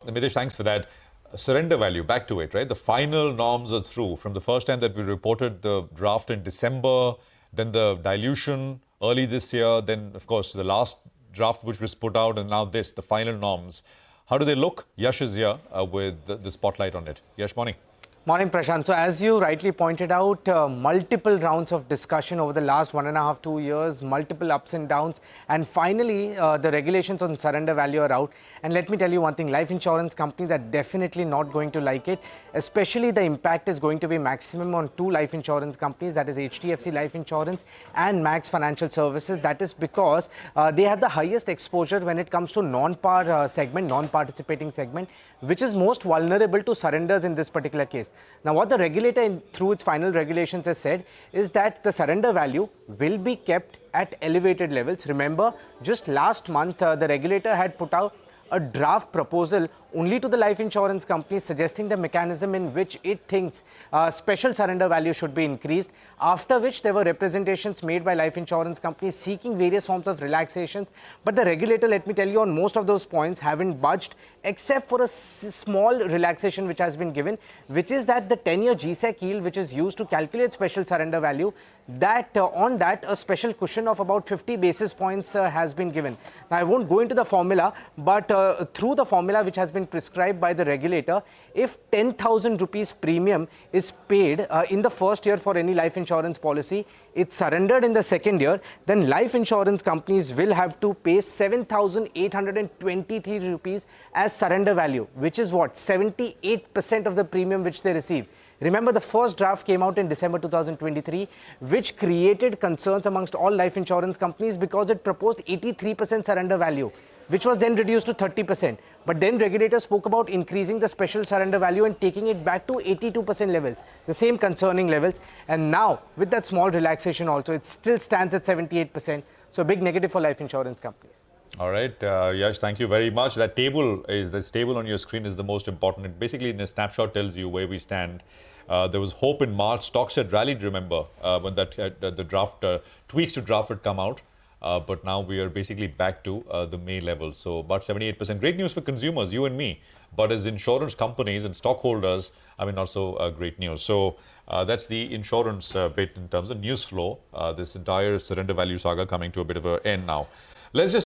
Mitesh, thanks for that. Surrender value, back to it, right? The final norms are through. From the first time that we reported the draft in December, then the dilution early this year, then, of course, the last draft which was put out, and now this, the final norms. How do they look? Yash is here with the spotlight on it. Yash, morning. Morning, Prashant. So as you rightly pointed out, multiple rounds of discussion over the last 1.5 to 2 years, multiple ups and downs, and finally the regulations on surrender value are out. And let me tell you one thing, life insurance companies are definitely not going to like it. Especially the impact is going to be maximum on two life insurance companies, that is HDFC Life Insurance and Max Financial Services. That is because they have the highest exposure when it comes to non-par segment, non-participating segment, which is most vulnerable to surrenders in this particular case. Now, what the regulator through its final regulations has said is that the surrender value will be kept at elevated levels. Remember, just last month, the regulator had put out a draft proposal only to the life insurance companies suggesting the mechanism in which it thinks special surrender value should be increased, after which there were representations made by life insurance companies seeking various forms of relaxations. But the regulator, let me tell you, on most of those points haven't budged except for a small relaxation which has been given, which is that the 10-year GSEC yield which is used to calculate special surrender value, that on that a special cushion of about 50 basis points has been given. Now, I won't go into the formula, but through the formula which has been prescribed by the regulator, if 10,000 rupees premium is paid in the first year for any life insurance policy, it's surrendered in the second year, then life insurance companies will have to pay 7,823 rupees as surrender value, which is what? 78% of the premium which they receive. Remember, the first draft came out in December 2023, which created concerns amongst all life insurance companies because it proposed 83% surrender value, which was then reduced to 30%. But then regulators spoke about increasing the special surrender value and taking it back to 82% levels, the same concerning levels. And now, with that small relaxation also, it still stands at 78%. So, big negative for life insurance companies. All right, Yash, thank you very much. This table on your screen is the most important. It basically, in a snapshot, tells you where we stand. There was hope in March. Stocks had rallied, remember, when the draft tweaks to draft had come out. But now we are basically back to the May level. So about 78%. Great news for consumers, you and me. But as insurance companies and stockholders, I mean, not so great news. So that's the insurance bit in terms of news flow. This entire surrender value saga coming to a bit of an end now. Let's just